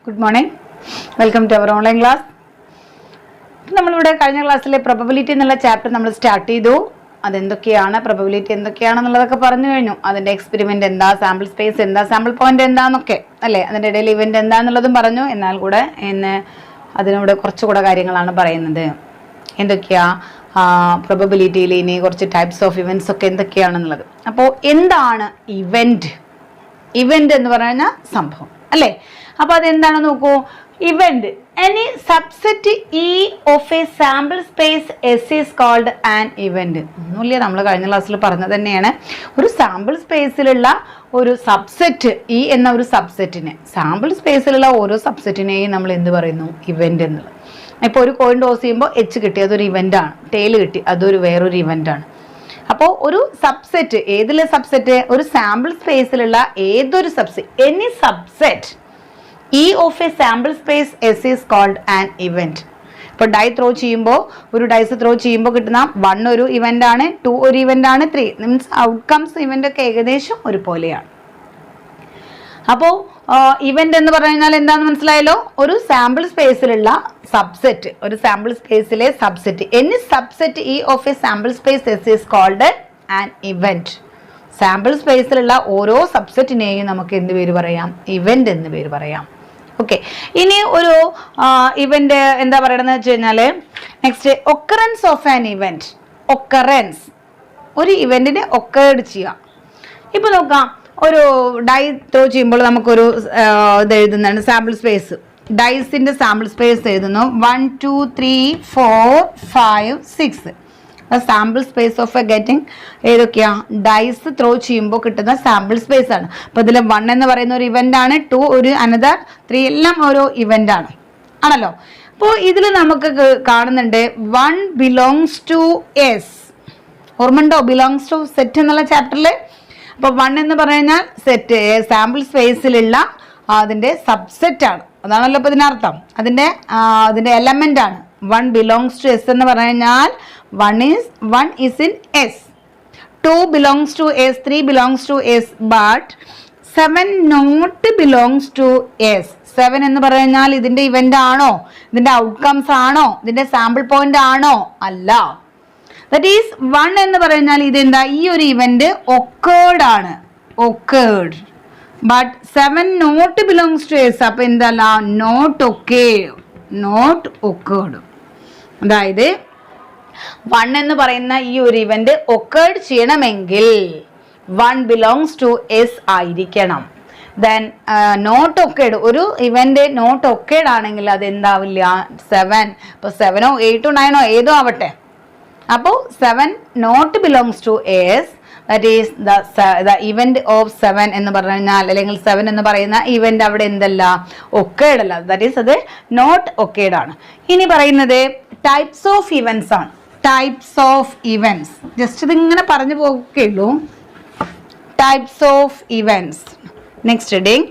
Good morning. Welcome to our online class. നമ്മളിവിടെ കഴിഞ്ഞ ക്ലാസ്സിലെ പ്രോബബിലിറ്റി എന്നുള്ള ചാപ്റ്റർ നമ്മൾ സ്റ്റാർട്ട് ചെയ്തു. അതെന്തൊക്കെയാണ് പ്രോബബിലിറ്റി എന്തൊക്കെയാണെന്നുള്ളതൊക്കെ പറഞ്ഞു കഴിഞ്ഞു. അതിന്റെ എക്സ്പെരിമെന്റ് എന്താ, സാമ്പിൾ സ്പേസ് എന്താ, സാമ്പിൾ പോയിന്റ് എന്താന്നൊക്കെ അല്ലേ, അതിന്റെ ഇടയിൽ ഇവന്റ് എന്താന്നുള്ളതും പറഞ്ഞു. എന്നാൽ കൂടെ ഇന്ന് അതിനോട് കുറച്ചുകൂടെ കാര്യങ്ങളാണ് പറയുന്നത്. എന്തൊക്കെയാ പ്രോബബിലിറ്റിയിൽ ഇനി കുറച്ച് ടൈപ്സ് ഓഫ് ഇവന്റ്സ് ഒക്കെ എന്തൊക്കെയാണെന്നുള്ളത്. അപ്പോൾ എന്താണ് ഇവന്റ്? ഇവന്റ് എന്ന് പറഞ്ഞാൽ സംഭവം അല്ലേ. അപ്പൊ അതെന്താണ് നോക്കൂ. Event any subset E of a sample space S is called an event. ഒന്നുമില്ല, നമ്മൾ കഴിഞ്ഞ ക്ലാസ്സിൽ പറഞ്ഞത് തന്നെയാണ്. ഒരു സാമ്പിൾ സ്പേസിലുള്ള ഒരു സബ്സെറ്റ് ഇ എന്ന ഒരു സബ്സെറ്റിനെ, സാമ്പിൾ സ്പേസിലുള്ള ഓരോ സബ്സെറ്റിനെയും നമ്മൾ എന്ത് പറയുന്നു? ഇവന്റ് എന്നുള്ളത്. ഇപ്പോൾ ഒരു കോയിൻ ടോസ് ചെയ്യുമ്പോൾ എച്ച് കിട്ടി, അതൊരു ഇവന്റ് ആണ്. ടെയിൽ കിട്ടി, അതൊരു വേറൊരു ഇവന്റ് ആണ്. അപ്പോൾ ഒരു സബ്സെറ്റ്, ഏതിലെ സബ്സെറ്റ്? ഒരു സാമ്പിൾ സ്പേസിലുള്ള ഏതൊരു subset, any subset E of a sample space S is called an event. ഇപ്പോൾ ഡൈ ത്രോ ചെയ്യുമ്പോൾ, ഒരു ഡൈസ് ത്രോ ചെയ്യുമ്പോൾ കിട്ടുന്ന 1 ഒരു ഇവന്റ് ആണ്, 2 ഒരു ഇവന്റ് ആണ്, 3 മീൻസ് ഔട്ട്കംസ് ഇവന്റ് ഒക്കെ ഏകദേശം ഒരുപോലെയാണ്. അപ്പോൾ ഇവന്റ് എന്ന് പറഞ്ഞാൽ എന്താണെന്ന് മനസ്സിലായല്ലോ. ഒരു സാമ്പിൾ സ്പേസിലുള്ള സബ്സെറ്റ്, ഒരു സാമ്പിൾ സ്പേസിലെ subset, any subset E of a sample space S is called an event. Sample സ്പേസിലുള്ള ഓരോ സബ്സെറ്റിനെയും നമുക്ക് എന്ത് പേര് പറയാം? ഇവന്റ് എന്ന് പേര് പറയാം. ഓക്കെ, ഇനി ഒരു ഇവന്റ് എന്താ പറയണമെന്ന് വെച്ച് കഴിഞ്ഞാൽ, next occurrence of an event. Occurrence, ഒരു ഇവന്റിനെ ഒക്കേർഡ് ചെയ്യാം. ഇപ്പൊ നോക്കാം, ഒരു ഡൈ ത്രോ ചെയ്യുമ്പോൾ നമുക്കൊരു ഇത് എഴുതുന്നതാണ് സാമ്പിൾ സ്പേസ്. ഡൈസിന്റെ സാമ്പിൾ സ്പേസ് എഴുതുന്നു 1 2 3 4 5 6. സാമ്പിൾ സ്പേസ് ഓഫ് ഗെറ്റിംഗ് ഏതൊക്കെയാ? ഡൈസ് ത്രോ ചെയ്യുമ്പോൾ കിട്ടുന്ന സാമ്പിൾ സ്പേസ് ആണ്. അപ്പൊ ഇതിൽ 1 എന്ന് പറയുന്ന ഒരു ഇവന്റ് ആണ്, 2 ഒരു അനദർ, 3 എല്ലാം ഓരോ ഇവന്റ് ആണ് ആണല്ലോ. അപ്പോൾ ഇതിൽ നമുക്ക് കാണുന്നുണ്ട് 1 ബിലോങ്സ് ടു എസ്. ഓർമ്മണ്ടോ ബിലോങ്സ് ടു സെറ്റ് എന്നുള്ള ചാപ്റ്ററിൽ? അപ്പൊ 1 എന്ന് പറഞ്ഞാൽ സെറ്റ്, സാമ്പിൾ സ്പേസിലുള്ള അതിന്റെ സബ്സെറ്റ് ആണ്. അതാണല്ലോ ഇപ്പൊ ഇതിനർത്ഥം. അതിന്റെ എലമെന്റ് ആണ്. 1 ബിലോങ്സ് ടു എസ് എന്ന് പറഞ്ഞാൽ 1 is in S, 2 belongs to S, 3 belongs to S, but 7 not belongs to S. 7 എന്ന് പറഞ്ഞാൽ ഇതിന്റെ ഇവന്റ് ആണോ, ഇതിന്റെ ഔട്ട്കംസ് ആണോ, ഇതിന്റെ സാമ്പിൾ പോയിന്റ് ആണോ? അല്ല. ദാറ്റ് ഈസ് 1 എന്ന് പറഞ്ഞാൽ ഇതെന്താ? ഈ ഒരു ഇവന്റ് ഒക്കേർഡ് ആണ്, occurred. But 7 not belongs to S. അപ്പൊ എന്തല്ല? Not occurred. അതായത് 1 എന്ന് പറയുന്ന ഈ ഒരു ഇവന്റ് ഒക്കേർഡ് ചെയ്യണമെങ്കിൽ 1 ബിലോങ്സ് ടു എസ് ആയിരിക്കണം. ദെൻ നോട്ട് ഒക്കേർഡ്, ഒരു ഇവന്റ് നോട്ട് ഒക്കേർഡ് ആണെങ്കിൽ അത് എന്താവില്ല? 7. ഇപ്പോൾ 7ഓ 8ഓ 9ഓ ഏതോ ആവട്ടെ. അപ്പോൾ 7 not belongs to S. That is the event of 7 എന്ന് പറഞ്ഞാൽ, അല്ലെങ്കിൽ 7 എന്ന് പറയുന്ന ഇവന്റ് അവിടെ എന്തല്ല? ഒക്കേർഡ് അല്ല. ദാറ്റ് ഈസ് അത് നോട്ട് ഒക്കേർഡ് ആണ്. ഇനി പറയുന്നത് ടൈപ്സ് ഓഫ് ഇവന്റ്സ് ആണ്. ടൈപ്സ് ഓഫ് ഇവന്റ്സ് ജസ്റ്റ് ഇതിങ്ങനെ പറഞ്ഞു പോകുകയുള്ളൂ. Types of events next heading.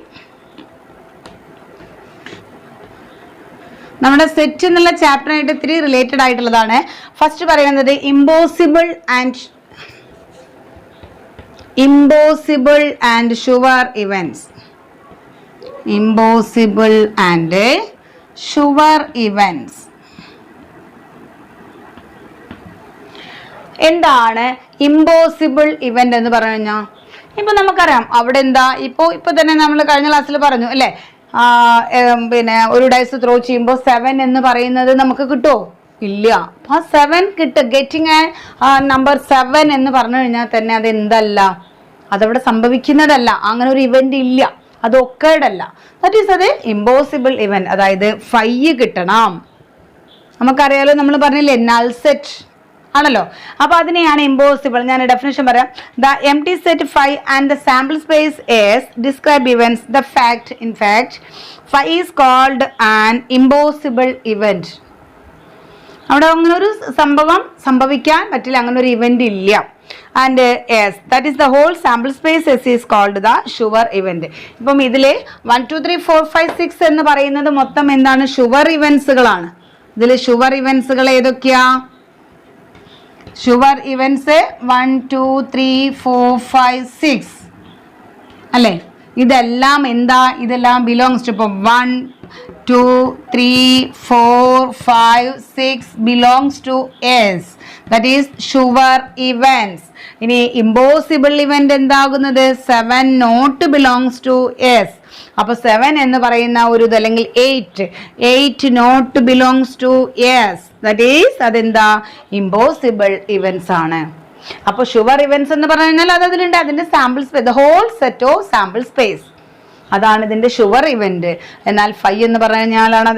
നമ്മുടെ സെറ്റ് എന്നുള്ള ചാപ്റ്ററായിട്ട് ഇത്തിരി റിലേറ്റഡ് ആയിട്ടുള്ളതാണ്. ഫസ്റ്റ് പറയുന്നത് impossible and sure events. Impossible and sure events. എന്താണ് ഇമ്പോസിബിൾ ഇവന്റ് എന്ന് പറഞ്ഞു കഴിഞ്ഞാൽ? ഇപ്പൊ നമുക്കറിയാം അവിടെ എന്താ, ഇപ്പൊ തന്നെ നമ്മൾ കഴിഞ്ഞ ക്ലാസ്സിൽ പറഞ്ഞു അല്ലെ, പിന്നെ ഒരു ഡൈസ് ത്രോ ചെയ്യുമ്പോൾ 7 എന്ന് പറയുന്നത് നമുക്ക് കിട്ടുമോ? ഇല്ല. അപ്പൊ 7 ഗെറ്റിംഗ് നമ്പർ 7 എന്ന് പറഞ്ഞു കഴിഞ്ഞാൽ തന്നെ അത് എന്തല്ല? അതവിടെ സംഭവിക്കുന്നതല്ല. അങ്ങനെ ഒരു ഇവന്റ് ഇല്ല. അത് ഒക്കേർഡ് അല്ല. ദാറ്റ് ഈസ് അത് ഇമ്പോസിബിൾ ഇവന്റ്. അതായത് 5 കിട്ടണം. നമുക്കറിയാലോ, നമ്മൾ പറഞ്ഞില്ലേ നൾ സെറ്റ് ആണല്ലോ. അപ്പൊ അതിനെയാണ് ഇമ്പോസിബിൾ. ഞാൻ ഡെഫിനിഷൻ പറയാം. The empty set 5 and the sample space S describe events. The fact in fact 5 is called an impossible event. അവിടെ അങ്ങനെ ഒരു സംഭവം സംഭവിക്കാൻ പറ്റില്ല, അങ്ങനെ ഒരു ഇവന്റ് ഇല്ല. And S that is the whole sample space S is called the sure event. ഇപ്പം ഇതില് 1 2 3 4 5 6 എന്ന് പറയുന്നത് മൊത്തം എന്താണ്? ഷുവർ ഇവന്റ്സുകളാണ്. ഇതിൽ ഷുവർ ഇവന്റ്സുകൾ ഏതൊക്കെയാ? ഷുവർ ഇവന്റ്സ് 1 2 3 4 5 6 അല്ലേ? ഇതെല്ലാം എന്താ, ഇതെല്ലാം ബിലോങ്സ് ടു, ഇപ്പം 1 2 3 4 5 6 belongs to S, that is sure events. ഇനി ഇമ്പോസിബിൾ ഇവന്റ് എന്താകുന്നത് 7 നോട്ട് ബിലോങ്സ് ടു എസ്. അപ്പൊ 7 എന്ന് പറയുന്ന ഒരു ഇത്, അല്ലെങ്കിൽ 8 not belongs to S, that is അതെന്താ, ഇമ്പോസിബിൾ ഇവന്റ്സ് ആണ്. അപ്പൊ ഷുവർ ഇവന്റ്സ് എന്ന് പറഞ്ഞാൽ അത് അതിലുണ്ട്, അതിന്റെ sample space, the whole set of sample space, അതാണ് ഇതിന്റെ ഷുവർ ഇവന്റ്. എന്നാൽ 5 എന്ന് പറഞ്ഞാലാണ്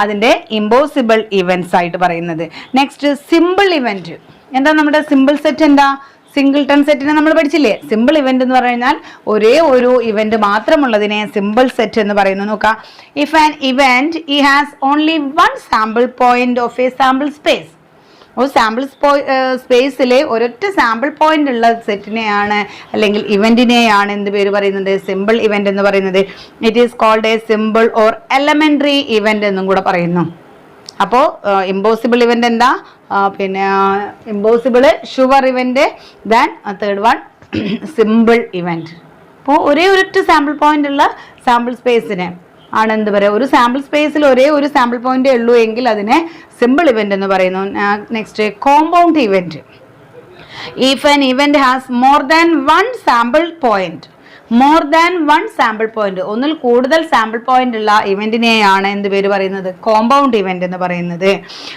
അതിന്റെ ഇമ്പോസിബിൾ ഇവന്റ്സ് ആയിട്ട് പറയുന്നത്. Next simple event. എന്താ നമ്മുടെ സിമ്പിൾ സെറ്റ്? എന്താ, സിംഗിൾട്ടൺ സെറ്റിനെ നമ്മൾ പഠിച്ചില്ലേ? സിമ്പിൾ ഇവന്റ് എന്ന് പറഞ്ഞാൽ ഒരേ ഒരു ഇവന്റ് മാത്രമുള്ളതിനെ സിമ്പിൾ സെറ്റ് എന്ന് പറയുന്നു. നോക്കാം, if an event has only 1 sample point of A sample space. ഒരു സാമ്പിൾ സ്പേസിലെ ഒരൊറ്റ സാമ്പിൾ പോയിന്റ് ഉള്ള സെറ്റിനെയാണ് അല്ലെങ്കിൽ ഇവന്റിനെയാണ് എന്ത് പേര് പറയുന്നത്, സിമ്പിൾ ഇവന്റ് എന്ന് പറയുന്നത്. It is called a simple or elementary event എന്നും കൂടെ പറയുന്നു. അപ്പോൾ ഇമ്പോസിബിൾ ഇവന്റ് എന്താ, പിന്നെ impossible, sure event, then third one simple event. അപ്പോൾ ഒരേ ഒരൊറ്റ സാമ്പിൾ പോയിന്റ് ഉള്ള സാമ്പിൾ സ്പേസിനെ ആണ് എന്ത് പറയുക, ഒരു സാമ്പിൾ സ്പേസിൽ ഒരേ ഒരു സാമ്പിൾ പോയിന്റ് ഉള്ളൂ എങ്കിൽ അതിനെ സിമ്പിൾ ഇവന്റ് എന്ന് പറയുന്നു. Next compound event. If an event has more than 1 sample point, ഒന്നിൽ കൂടുതൽ സാമ്പിൾ പോയിന്റ് ഉള്ള ഇവന്റിനെയാണ് എന്ത് പേര് പറയുന്നത്, കോമ്പൗണ്ട് ഇവന്റ് എന്ന് പറയുന്നത്.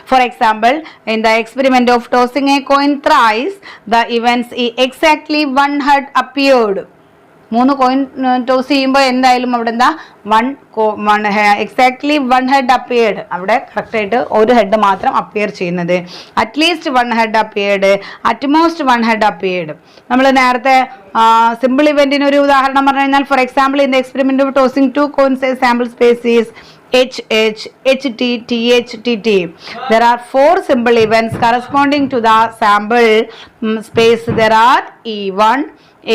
For example, in the experiment of tossing A coin thrice, the events exactly 1 had appeared. 3 coin toss ചെയ്യുമ്പോൾ എന്തായാലും അവിടെ എന്താ, എക്സാക്ട്ലി 1 ഹെഡ് അപ്പിയർഡ്, അവിടെ കറക്റ്റായിട്ട് ഒരു ഹെഡ് മാത്രം അപ്പിയർ ചെയ്യുന്നത്. At least 1 head appeared, utmost 1 head appeared. നമ്മൾ നേരത്തെ സിമ്പിൾ ഇവന്റിന് ഒരു ഉദാഹരണം പറഞ്ഞു കഴിഞ്ഞാൽ, for example, in the experiment of tossing 2 coins, sample space is HH, HT, TH, TT. There are 4 simple events corresponding to the sample space. There are E1,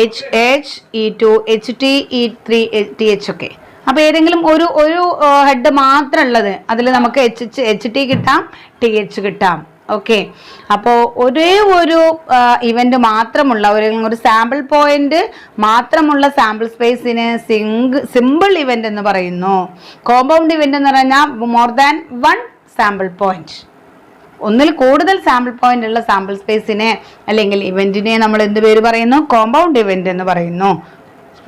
HH, E2, HT, E3, TH ഒക്കെ. അപ്പോൾ ഏതെങ്കിലും ഒരു head മാത്രം ഉള്ളത് അതിൽ നമുക്ക് HT കിട്ടാം, TH കിട്ടാം. ഓക്കെ, അപ്പോൾ ഒരേ ഒരു ഇവന്റ് മാത്രമുള്ള ഒരു സാമ്പിൾ പോയിന്റ് മാത്രമുള്ള സാമ്പിൾ സ്പേസിന് സിമ്പിൾ ഇവന്റ് എന്ന് പറയുന്നു. കോമ്പൗണ്ട് ഇവന്റ് എന്ന് പറഞ്ഞാൽ മോർ ദാൻ 1 സാമ്പിൾ പോയിന്റ്, ഒന്നിൽ കൂടുതൽ സാമ്പിൾ പോയിന്റ് ഉള്ള സാമ്പിൾ സ്പേസിനെ അല്ലെങ്കിൽ ഇവന്റിനെ നമ്മൾ എന്ത് പേര് പറയുന്നു, കോമ്പൗണ്ട് ഇവന്റ് എന്ന് പറയുന്നു.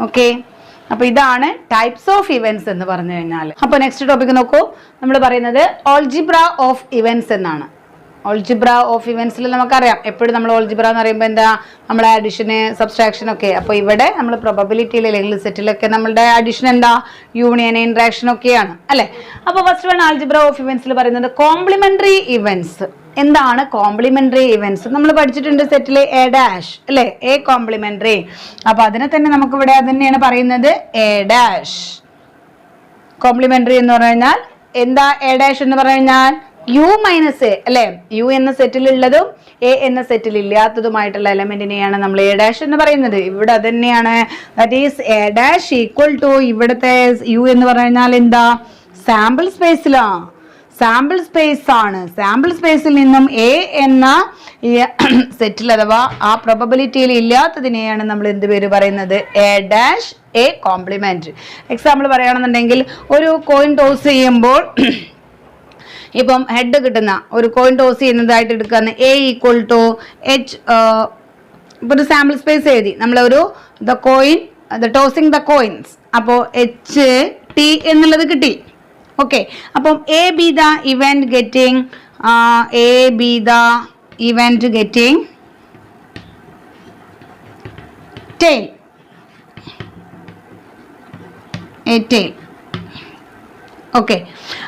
ഓക്കെ, അപ്പൊ ഇതാണ് ടൈപ്സ് ഓഫ് ഇവന്റ്സ് എന്ന് പറഞ്ഞു കഴിഞ്ഞാൽ. അപ്പൊ നെക്സ്റ്റ് ടോപ്പിക് നോക്കൂ, നമ്മൾ പറയുന്നത് ഓൾജിബ്ര ഓഫ് ഇവന്റ്സ് എന്നാണ്. ഓൾജിബ്ര ഓഫ് ഇവന്റ്സിൽ നമുക്കറിയാം, എപ്പോഴും നമ്മൾ ഓൾജിബ്ര എന്ന് പറയുമ്പോൾ എന്താ, നമ്മളെ അഡിഷന്, സബ്സ്ട്രാക്ഷൻ ഒക്കെ. അപ്പോൾ ഇവിടെ നമ്മൾ പ്രൊബബിലിറ്റിയിൽ അല്ലെങ്കിൽ സെറ്റിലൊക്കെ നമ്മളുടെ അഡിഷൻ എന്താ, യൂണിയൻ, ഇൻട്രാക്ഷൻ ഒക്കെയാണ് അല്ലെ. അപ്പോൾ ഫസ്റ്റ് വൺ ആൾജിബ്ര ഓഫ് ഇവന്റ്സിൽ പറയുന്നത് കോംപ്ലിമെന്ററി ഇവന്റ്സ്. എന്താണ് കോംപ്ലിമെന്ററി ഇവന്റ്സ്? നമ്മൾ പഠിച്ചിട്ടുണ്ട് സെറ്റിലെ എ ഡാഷ് അല്ലെ, എ കോംപ്ലിമെന്ററി. അപ്പൊ അതിനെ തന്നെ നമുക്ക് ഇവിടെ അത് തന്നെയാണ് പറയുന്നത്, എ ഡാഷ്. കോംപ്ലിമെന്ററി എന്ന് പറഞ്ഞു കഴിഞ്ഞാൽ എന്താ, എ ഡാഷ് എന്ന് പറഞ്ഞു കഴിഞ്ഞാൽ യു മൈനസ് എ അല്ലെ, യു എന്ന സെറ്റിലുള്ളതും എ എന്ന സെറ്റിൽ ഇല്ലാത്തതുമായിട്ടുള്ള എലമെന്റിനെയാണ് നമ്മൾ എ ഡാഷ് എന്ന് പറയുന്നത്. ഇവിടെ അത് തന്നെയാണ്, that is A dash equal to ഇവിടുത്തെ യു എന്ന് പറഞ്ഞാൽ എന്താ, സാമ്പിൾ സ്പേസിലാണ്, സാമ്പിൾ സ്പേസ് ആണ്. സാമ്പിൾ സ്പേസിൽ നിന്നും എ എന്ന സെറ്റിൽ അഥവാ ആ പ്രോബബിലിറ്റിയിൽ ഇല്ലാത്തതിനെയാണ് നമ്മൾ എന്ത് പേര് പറയുന്നത്, A dash A complement. Example പറയുകയാണെന്നുണ്ടെങ്കിൽ, ഒരു കോയിൻ ടോസ് ചെയ്യുമ്പോൾ ഇപ്പം ഹെഡ് കിട്ടുന്ന ഒരു കോയിൻ ടോസ് ചെയ്യുന്നതായിട്ട് എടുക്കുന്ന എ ഈക്വൽ ടു എച്ച്, ഇപ്പോൾ ഒരു സാമ്പിൾ സ്പേസ് എഴുതി നമ്മളൊരു ടോസിങ് ദ കോയിൻസ്, അപ്പോൾ എച്ച് ടി എന്നുള്ളത് കിട്ടി. ഓക്കെ, അപ്പം A be the event getting tail, A tail. Okay,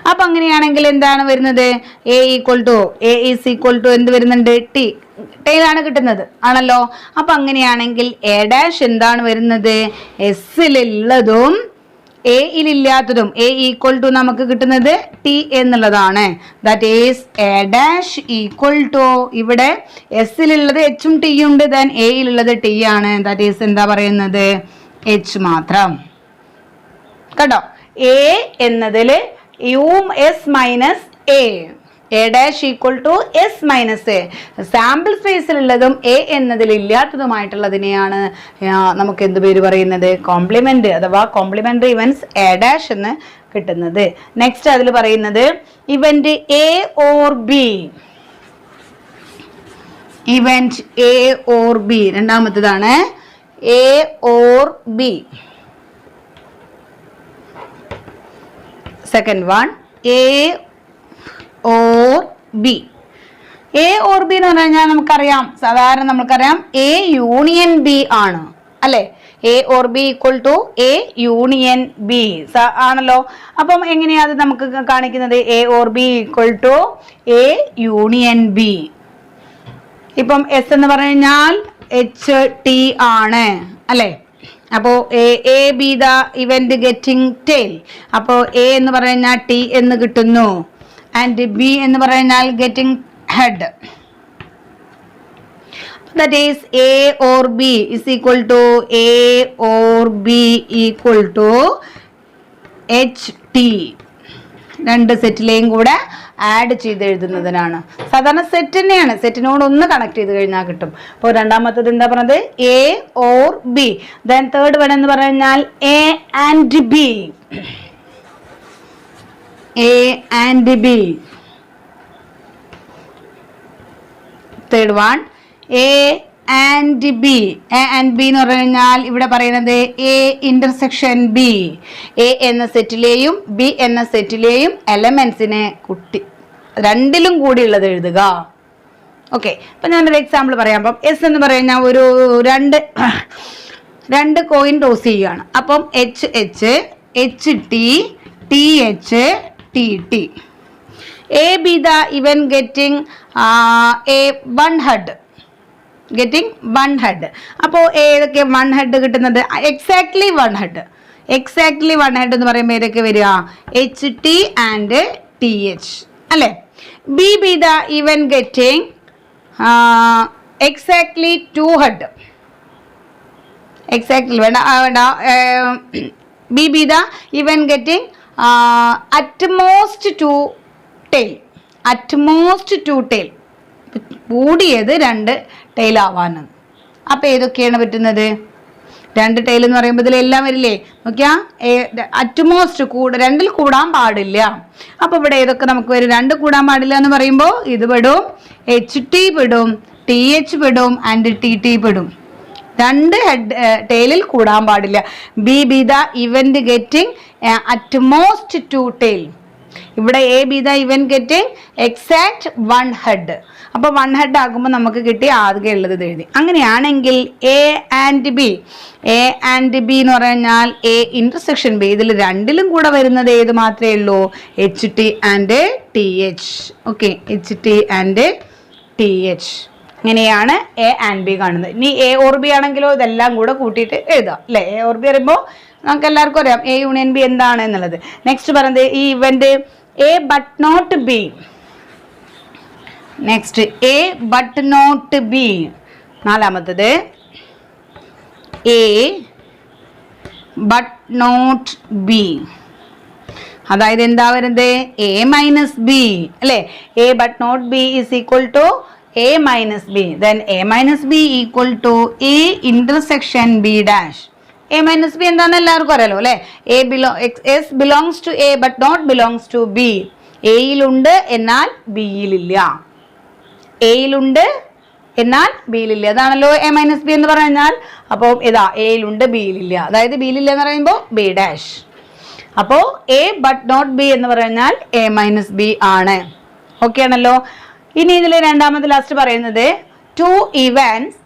അപ്പൊ അങ്ങനെയാണെങ്കിൽ എന്താണ് വരുന്നത്, എ ഈസ് ഈക്വൽ ടു എന്ത് വരുന്നുണ്ട്, ടി, ടെയിലാണ് കിട്ടുന്നത് ആണല്ലോ. അപ്പൊ അങ്ങനെയാണെങ്കിൽ എ ഡാഷ് എന്താണ് വരുന്നത്, എസ്സിലുള്ളതും എയിലില്ലാത്തതും, എ ഈക്വൽ ടു നമുക്ക് കിട്ടുന്നത് ടി എന്നുള്ളതാണ്. That is A dash equal to, ഇവിടെ എസ്സിലുള്ളത് എച്ചും ടിയും ഉണ്ട്, ദെൻ എയിലുള്ളത് ടി ആണ്. ദാറ്റ് ഈസ് എന്താ പറയുന്നത്, എച്ച് മാത്രം. കേട്ടോ, എ എന്നതിൽ U S minus A, A dash equal to S minus A. Sample സ്പേസിലുള്ളതും എ എന്നതിൽ ഇല്ലാത്തതുമായിട്ടുള്ളതിനെയാണ് നമുക്ക് എന്ത് പേര് പറയുന്നത്? കോംപ്ലിമെന്റ് അഥവാ കോംപ്ലിമെന്ററി ഇവന്റ്സ് എ ഡാഷ് എന്ന് കിട്ടുന്നത്. നെക്സ്റ്റ് അതിൽ പറയുന്നത് event A or B. Event A or B രണ്ടാമത്തേതാണ് A or B. Second one A or B. A or B എന്ന് പറഞ്ഞു കഴിഞ്ഞാൽ നമുക്കറിയാം, സാധാരണ നമുക്കറിയാം എ യൂണിയൻ ബി ആണ് അല്ലെ. A or B equal to A union B ആണല്ലോ. അപ്പം എങ്ങനെയാ അത് നമുക്ക് കാണിക്കുന്നത്? A or B equal to A union B. ഇപ്പം എസ് എന്ന് പറഞ്ഞു കഴിഞ്ഞാൽ എച്ച് ടി ആണ് അല്ലെ. അപ്പോ A be the event getting tail. അപ്പോ എ എന്ന് പറഞ്ഞു കഴിഞ്ഞാൽ ടി എന്ന് കിട്ടുന്നു. ആൻഡ് ബി എന്ന് പറഞ്ഞാൽ getting head. That is A or B is equal to A or B equal to HT. രണ്ട് സെറ്റിലെയും കൂടെ ആഡ് ചെയ്ത് എഴുതുന്നതിനാണ്. സാധാരണ സെറ്റ് തന്നെയാണ്, സെറ്റിനോട് ഒന്ന് കണക്ട് ചെയ്ത് കഴിഞ്ഞാൽ കിട്ടും. അപ്പോൾ രണ്ടാമത്തത് എന്താ പറഞ്ഞത്? A or B. Then third one എന്ന് പറഞ്ഞാൽ A and B. A and B. Third one A and B. A and B എന്ന് പറഞ്ഞു കഴിഞ്ഞാൽ ഇവിടെ പറയുന്നത് എ ഇന്റർസെക്ഷൻ ബി. എ എന്ന സെറ്റിലെയും ബി എന്ന സെറ്റിലെയും എലമെന്റ്സിനെ രണ്ടിലും കൂടി ഉള്ളത് എഴുതുക. ഓക്കെ, അപ്പൊ ഞാനൊരു എക്സാമ്പിൾ പറയാം. അപ്പം എസ് എന്ന് പറയുന്ന ഒരു രണ്ട് കോയിൻ ടോസ് ചെയ്യുകയാണ്. അപ്പം H H, H T, T H, T T. A be the event getting a one head. Getting one head. അപ്പോൾ ഏതൊക്കെ വൺ ഹെഡ് കിട്ടുന്നത്? Exactly one head. Exactly one head എന്ന് പറയുമ്പോൾ ഏതൊക്കെ വരിക? H T and T H അല്ലെ. B be the event getting exactly two head. Exactly വേണ്ട വേണ്ട. B be the event getting at most two tail. At most two tail. കൂടിയത് രണ്ട് tail ആവാനാണ്. അപ്പം ഏതൊക്കെയാണ് പറ്റുന്നത്? രണ്ട് ടെയിൽ എന്ന് പറയുമ്പോൾ ഇതിലെല്ലാം വരില്ലേ? നോക്കിയാ അറ്റ്മോസ്റ്റ് രണ്ടിൽ കൂടാൻ പാടില്ല. അപ്പോൾ ഇവിടെ ഏതൊക്കെ നമുക്ക് വരും? രണ്ട് കൂടാൻ പാടില്ല എന്ന് പറയുമ്പോൾ ഇത് പെടും, എച്ച് ടി പെടും, ടി എച്ച് പെടും, ആൻഡ് ടി ടി പെടും. രണ്ട് ടെയിലിൽ കൂടാൻ പാടില്ല. B be the event getting at most two tail. ഇവിടെ A be the event getting exact one head. അപ്പോൾ വൺ ഹെഡ് ആകുമ്പോൾ നമുക്ക് കിട്ടി ആകെ ഉള്ളത് എഴുതി. അങ്ങനെയാണെങ്കിൽ A and B. A and B എന്ന് പറഞ്ഞാൽ എ ഇന്റർസെക്ഷൻ ബി. ഇതിൽ രണ്ടിലും കൂടെ വരുന്നത് ഏത് മാത്രമേ ഉള്ളൂ? H T and T H. Okay, H T and T H. ഇങ്ങനെയാണ് എ ആൻഡ് ബി കാണുന്നത്. ഇനി എ ഓർ ബി ആണെങ്കിലോ ഇതെല്ലാം കൂടെ കൂട്ടിയിട്ട് എഴുതാം അല്ലേ. എ ഓർ ബി പറയുമ്പോൾ നമുക്ക് എല്ലാവർക്കും അറിയാം എ യൂണിയൻ ബി എന്താണ് എന്നുള്ളത്. നെക്സ്റ്റ് പറയുന്നത് ഈ event A but not B. Next A but not B. നാലാമത്തത് എ ബട്ട് നോട്ട് ബി. അതായത് എന്താ വരുന്നത്? എ മൈനസ് ബി അല്ലേ. A but not B is equal to A minus B. Then A minus B equal to A intersection B dash. A minus B എന്താണെന്ന് എല്ലാവർക്കും അറിയാലോ അല്ലെ. S belongs to A but not belongs to B. എയിലുണ്ട് എന്നാൽ ബിയിലില്ല. എയിലുണ്ട് എന്നാൽ ബിയിലില്ല. അതാണല്ലോ A minus B എന്ന് പറഞ്ഞാൽ. അപ്പോൾ ഇതാ എയിലുണ്ട് ബിയിലില്ല. അതായത് ബിയിലില്ല എന്ന് പറയുമ്പോൾ ബി ഡാഷ്. അപ്പോൾ എ ബട്ട് നോട്ട് ബി എന്ന് പറഞ്ഞാൽ എ മൈനസ് ബി ആണ്. ഓക്കെ ആണല്ലോ. ഇനി ഇതിൽ രണ്ടാമത് ലാസ്റ്റ് പറയുന്നത് two events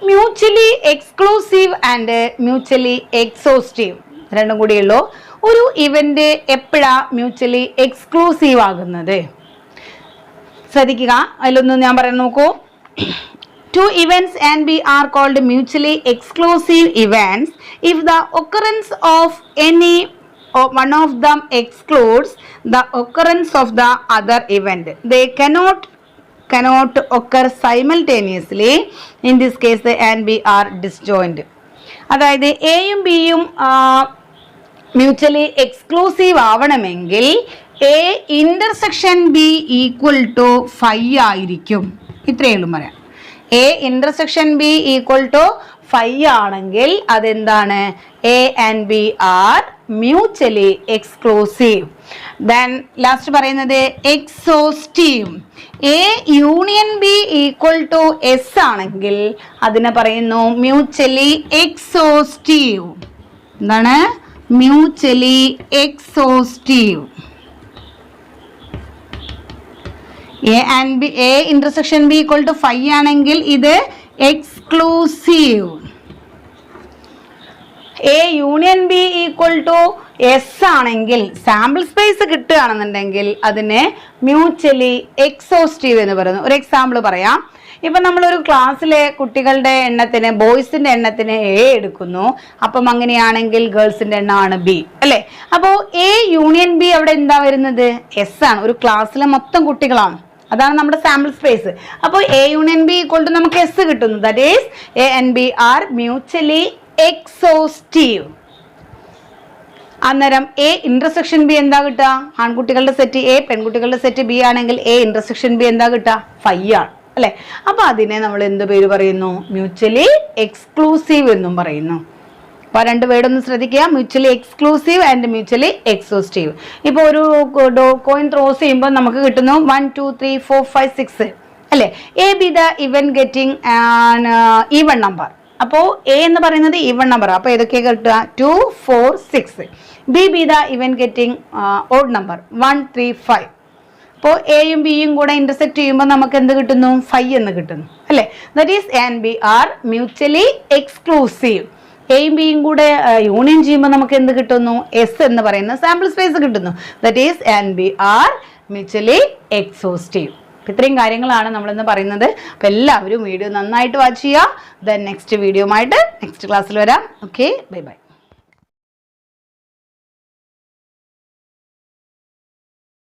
mutually exclusive and mutually exhaustive. രണ്ടും കൂടിയുള്ളൂ. ഒരു ഇവന്റ് എപ്പോഴാ മ്യൂച്വലി എക്സ്ക്ലൂസീവ് ആകുന്നത്? ശ്രദ്ധിക്കുക, അതിലൊന്നും ഞാൻ പറയാൻ നോക്കൂ. Two events and B are called mutually exclusive events if the occurrence of any one of them excludes the occurrence of the other event. They cannot occur simultaneously. In this case the A and B are disjoint. അതായത് എയും ബിയും mutually exclusive ആവണമെങ്കിൽ A intersection B equal to 5 ആയിരിക്കും. ഇത്രയേ ഉള്ളൂ പറയാം. A intersection B equal to 5 ആണെങ്കിൽ അതെന്താണ്? A and B are mutually exclusive. Then last പറയുന്നത് exhaustive. A union B equal to S ആണെങ്കിൽ അതിനെ പറയുന്നു മ്യൂച്വലി എക്സോസ്റ്റീവ്. എന്താണ്? Mutually exhaustive. A and B, A intersection B equal to 5 ആണെങ്കിൽ ഇത് exclusive. A union B equal to S ആണെങ്കിൽ, sample space കിട്ടുകയാണെന്നുണ്ടെങ്കിൽ അതിനെ mutually exhaustive എന്ന് പറയുന്നു. ഒരു എക്സാമ്പിൾ പറയാം. ഇപ്പൊ നമ്മളൊരു ക്ലാസ്സിലെ കുട്ടികളുടെ എണ്ണത്തിന്, ബോയ്സിന്റെ എണ്ണത്തിന് എ എടുക്കുന്നു. അപ്പം അങ്ങനെയാണെങ്കിൽ ഗേൾസിന്റെ എണ്ണമാണ് ബി അല്ലെ. അപ്പോ എ യൂണിയൻ ബി അവിടെ എന്താ വരുന്നത്? എസ് ആണ്. ഒരു ക്ലാസ്സിലെ മൊത്തം കുട്ടികളാണ്. അതാണ് നമ്മുടെ സാമ്പിൾ സ്പേസ്. അപ്പോൾ A union B equal to നമുക്ക് എസ് കിട്ടുന്നു. That is A and B are mutually exhaustive. അന്നേരം എ ഇന്റർസെക്ഷൻ ബി എന്താ കിട്ടുക? ആൺകുട്ടികളുടെ സെറ്റ് എ, പെൺകുട്ടികളുടെ സെറ്റ് ബി ആണെങ്കിൽ എ ഇന്റർസെക്ഷൻ ബി എന്താ കിട്ടുക? 5 ആണ് അല്ലെ. അപ്പൊ അതിനെ നമ്മൾ എന്ത് പേര് പറയുന്നു? മ്യൂച്വലി എക്സ്ക്ലൂസീവ് എന്നും പറയുന്നു. അപ്പൊ 2 വേർഡൊന്ന് ശ്രദ്ധിക്കുക. Mutually exclusive and mutually exhaustive. ഇപ്പൊ ഒരു കോയിൻ ത്രോസ് ചെയ്യുമ്പോൾ നമുക്ക് കിട്ടുന്നു 1 2 3 4 5 6 അല്ലെ. A be the event getting even number. അപ്പോ എ എന്ന് പറയുന്നത് ഈവൺ നമ്പർ. അപ്പൊ ഏതൊക്കെ കിട്ടുക? 2 4 6. B be the event getting odd number 1 3 5. അപ്പോൾ എയും ബിയും കൂടെ ഇന്റർസെക്ട് ചെയ്യുമ്പോൾ നമുക്ക് എന്ത് കിട്ടുന്നു? 5 എന്ന് കിട്ടുന്നു അല്ലെ. That is A and B are mutually exclusive. എയും ബിയും കൂടെ യൂണിയൻ ചെയ്യുമ്പോൾ നമുക്ക് എന്ത് കിട്ടുന്നു? എസ് എന്ന് പറയുന്ന സാമ്പിൾ സ്പേസ് കിട്ടുന്നു. That is A and B are mutually exhaustive. ഇത്രയും കാര്യങ്ങളാണ് നമ്മളിന്ന് പറയുന്നത്. അപ്പം എല്ലാവരും വീഡിയോ നന്നായിട്ട് വാച്ച് ചെയ്യുക. ദെൻ നെക്സ്റ്റ് വീഡിയോ ആയിട്ട് നെക്സ്റ്റ് ക്ലാസ്സിൽ വരാം. Okay, bye bye.